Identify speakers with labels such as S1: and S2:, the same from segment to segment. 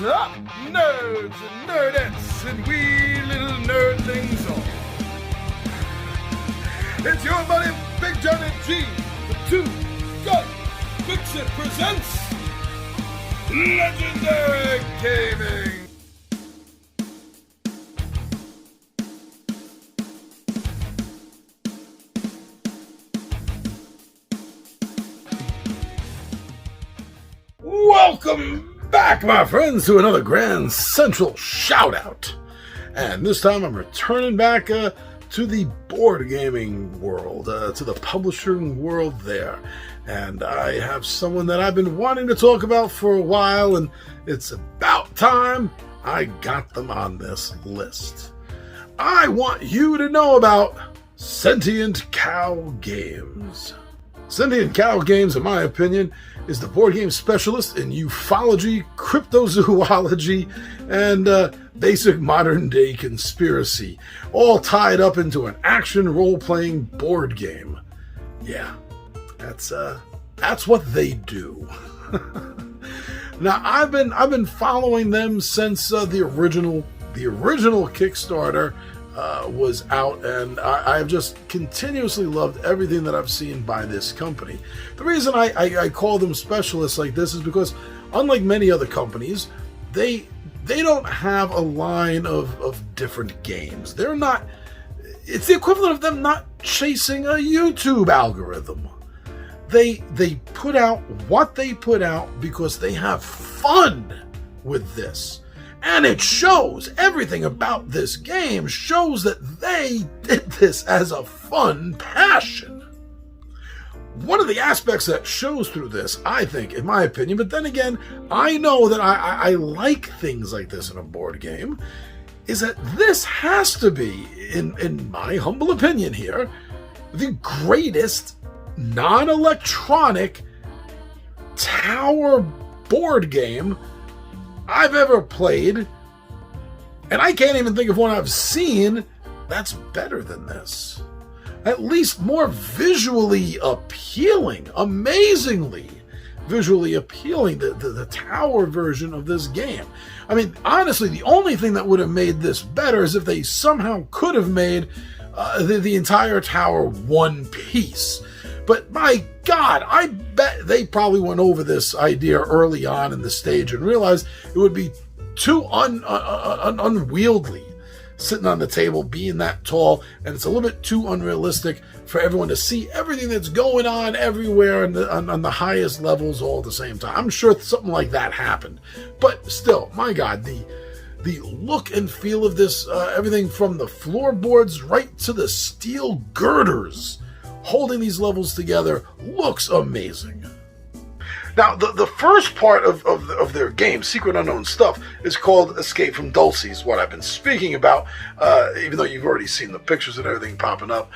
S1: up, nerds and nerdettes and wee little nerdlings all? It's your buddy Big John and G, the two gut Pixie presents Legendary Gaming. Welcome back, my friends, to another Grand Central shout-out. And this time I'm returning back to the board gaming world, to the publishing world there. And I have someone that I've been wanting to talk about for a while, and it's about time I got them on this list. I want you to know about Sentient Cow Games. Sentient Cow Games, in my opinion, is the board game specialist in ufology, cryptozoology, and basic modern-day conspiracy, all tied up into an action role-playing board game. Yeah, that's what they do. Now, I've been following them since the original Kickstarter was out, and I've just continuously loved everything that I've seen by this company. The reason I call them specialists like this is because, unlike many other companies, they don't have a line of different games. They're not. It's the equivalent of them not chasing a YouTube algorithm. They put out what they put out because they have fun with this. And it shows. Everything about this game shows that they did this as a fun passion. One of the aspects that shows through this, I think, in my opinion, but then again, I know that I like things like this in a board game, is that this has to be, in my humble opinion here, the greatest non-electronic tower board game I've ever played, and I can't even think of one I've seen that's better than this. At least more visually appealing, amazingly visually appealing, the tower version of this game. I mean, honestly, the only thing that would have made this better is if they somehow could have made the entire tower one piece. But my God, I bet they probably went over this idea early on in the stage and realized it would be too unwieldy sitting on the table being that tall, and it's a little bit too unrealistic for everyone to see everything that's going on everywhere on the highest levels all at the same time. I'm sure something like that happened. But still, my God, the look and feel of this, everything from the floorboards right to the steel girders holding these levels together, looks amazing. Now, the first part of their game, Secret Unknown Stuff, is called Escape from Dulcie, what I've been speaking about, even though you've already seen the pictures and everything popping up.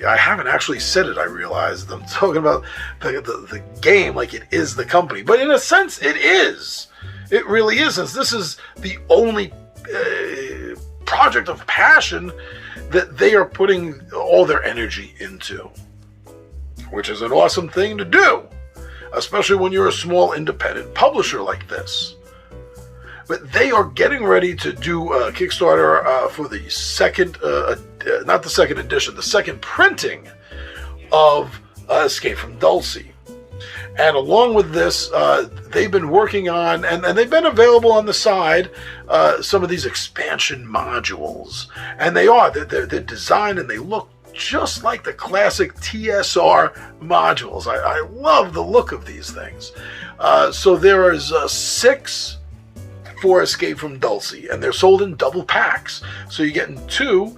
S1: I haven't actually said it, I realized. I'm talking about the game like it is the company. But in a sense, it is. It really is, since this is the only project of passion that they are putting all their energy into, which is an awesome thing to do, especially when you're a small independent publisher like this. But they are getting ready to do a Kickstarter for the second, not the second edition, the second printing of Escape from Dulcie. And along with this, they've been working on, and they've been available on the side, some of these expansion modules. And they're designed and they look just like the classic TSR modules. I love the look of these things. So there is 6 for Escape from Dulcie, and they're sold in double packs. So you're getting 2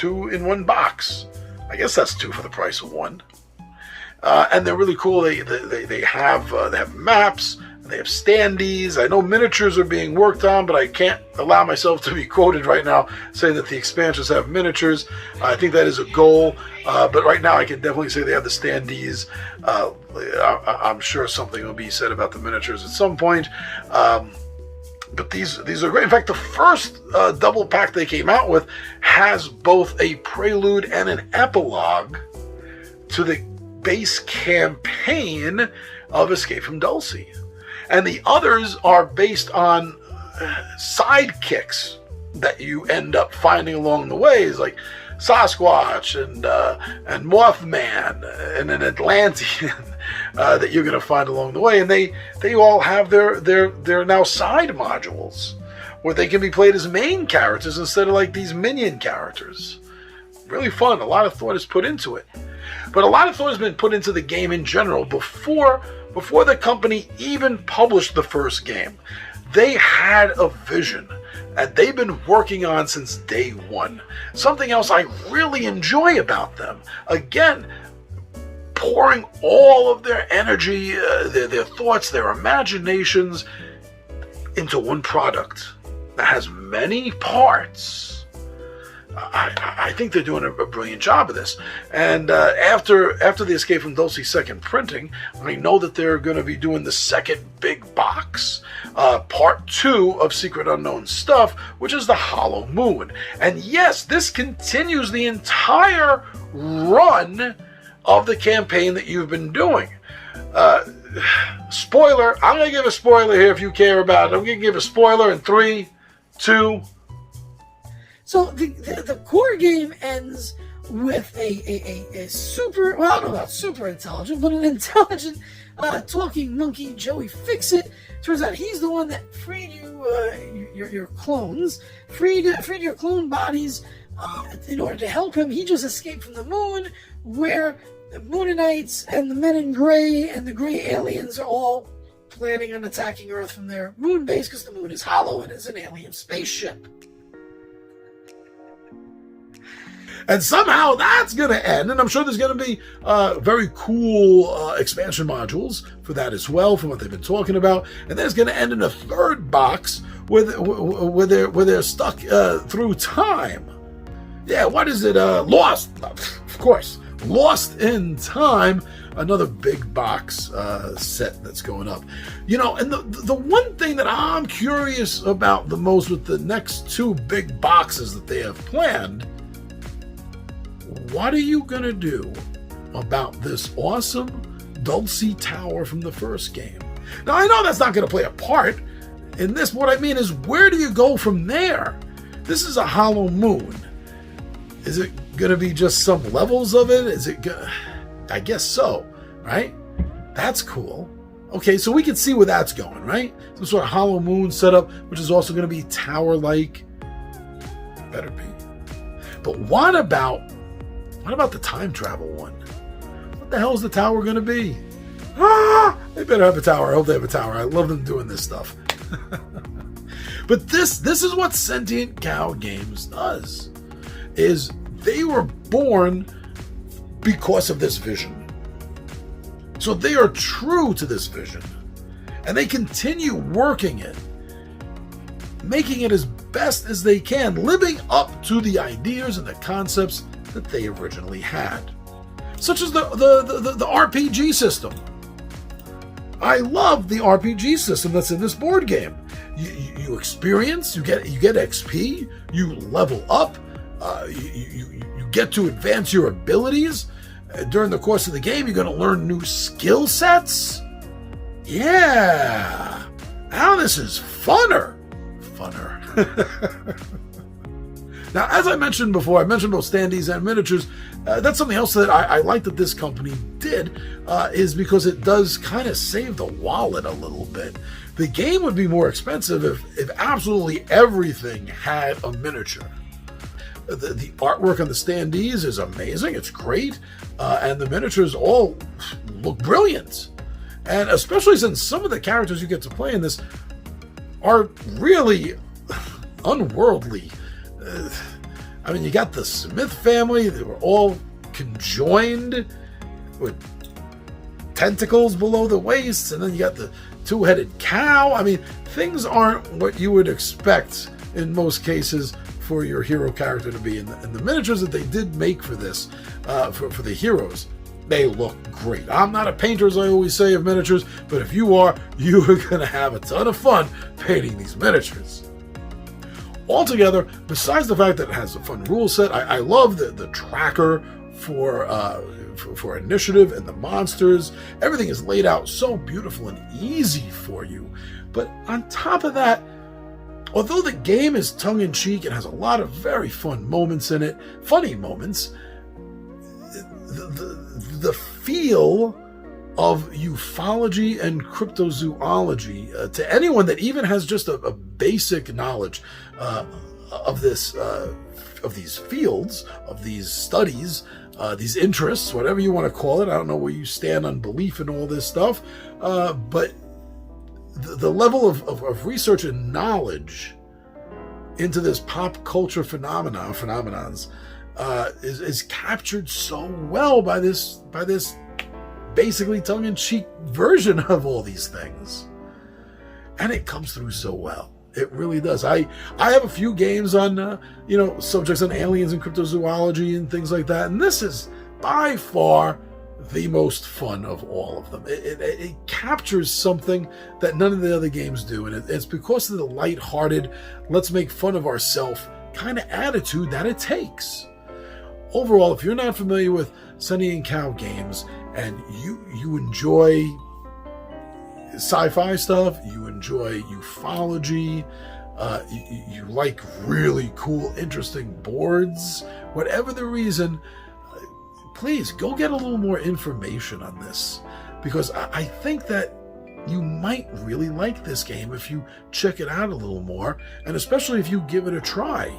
S1: in one box. I guess that's 2 for the price of 1. And they're really cool. They have maps. They have standees. I know miniatures are being worked on, but I can't allow myself to be quoted right now saying that the expansions have miniatures. I think that is a goal, but right now I can definitely say they have the standees. I'm sure something will be said about the miniatures at some point. But these are great. In fact, the first double pack they came out with has both a prelude and an epilogue to the base campaign of Escape from Dulcie. And the others are based on sidekicks that you end up finding along the way, like Sasquatch and Mothman and an Atlantean that you're going to find along the way, and they all have their now side modules where they can be played as main characters instead of like these minion characters. Really fun. A lot of thought is put into it, but a lot of thought has been put into the game in general before the company even published the first game. They had a vision that they've been working on since day one. Something else I really enjoy about them. Again, pouring all of their energy, their thoughts, their imaginations into one product that has many parts. I think they're doing a brilliant job of this. And after the escape from Dulce's second printing, I know that they're going to be doing the second big box, part 2 of Secret Unknown Stuff, which is the Hollow Moon. And yes, this continues the entire run of the campaign that you've been doing. Spoiler, I'm going to give a spoiler here if you care about it. I'm going to give a spoiler in 3, 2.
S2: So the core game ends with a super, well, I don't know about super intelligent, but an intelligent talking monkey, Joey Fixit. Turns out he's the one that freed you, your clones, freed your clone bodies in order to help him. He just escaped from the moon, where the Moonanites and the Men in Gray and the Gray aliens are all planning on attacking Earth from their moon base because the moon is hollow and is an alien spaceship.
S1: And somehow that's going to end, and I'm sure there's going to be very cool expansion modules for that as well, from what they've been talking about. And then it's going to end in a third box where they're stuck through time. Yeah, what is it? Lost, of course. Lost in Time, another big box set that's going up. You know, and the one thing that I'm curious about the most with the next 2 big boxes that they have planned, what are you going to do about this awesome Dulce Tower from the first game? Now, I know that's not going to play a part in this. What I mean is, where do you go from there? This is a Hollow Moon. Is it going to be just some levels of it? Is it going to... I guess so, right? That's cool. Okay, so we can see where that's going, right? Some sort of Hollow Moon setup, which is also going to be tower-like. Better be. But what about the time travel one? What the hell is the tower going to be? They better have a tower. I hope they have a tower. I love them doing this stuff. But this is what Sentient Cow Games does. Is they were born because of this vision. So they are true to this vision. And they continue working it, making it as best as they can, living up to the ideas and the concepts that they originally had. Such as the RPG system. I love the RPG system that's in this board game. You experience, you get XP, you level up, you get to advance your abilities. During the course of the game, you're going to learn new skill sets. Yeah. Now this is funner. Now, as I mentioned before, I mentioned both standees and miniatures. That's something else that I like that this company did, is because it does kind of save the wallet a little bit. The game would be more expensive if absolutely everything had a miniature. The artwork on the standees is amazing. It's great. And the miniatures all look brilliant. And especially since some of the characters you get to play in this are really unworldly. I mean, you got the Smith family. They were all conjoined with tentacles below the waist. And then you got the 2-headed cow. I mean, things aren't what you would expect in most cases for your hero character to be. And the miniatures that they did make for this, for the heroes, they look great. I'm not a painter, as I always say, of miniatures, but if you are, you are going to have a ton of fun painting these miniatures. Altogether, besides the fact that it has a fun rule set, I love the tracker for initiative and the monsters. Everything is laid out so beautiful and easy for you. But on top of that, although the game is tongue-in-cheek and has a lot of very fun moments in it, funny moments, the feel of ufology and cryptozoology, to anyone that even has just a basic knowledge of this, of these fields, of these studies, these interests, whatever you want to call it. I don't know where you stand on belief in all this stuff, but the level of research and knowledge into this pop culture phenomenons is captured so well by this basically tongue-in-cheek version of all these things, and it comes through so well. It really does. I have a few games on subjects on aliens and cryptozoology and things like that, and this is by far the most fun of all of them. It captures something that none of the other games do, and it's because of the lighthearted, let's make fun of ourselves kind of attitude that it takes. Overall, if you're not familiar with Sentient Cow games and you enjoy sci-fi stuff, you enjoy ufology, you like really cool, interesting boards, whatever the reason, please go get a little more information on this, because I think that you might really like this game if you check it out a little more, and especially if you give it a try.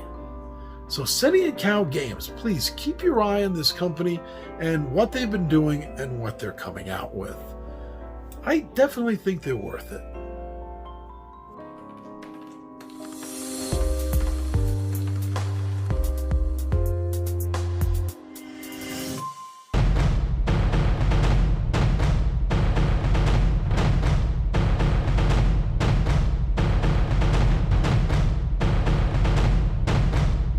S1: So Sentient Cow Games, please keep your eye on this company and what they've been doing and what they're coming out with. I definitely think they're worth it.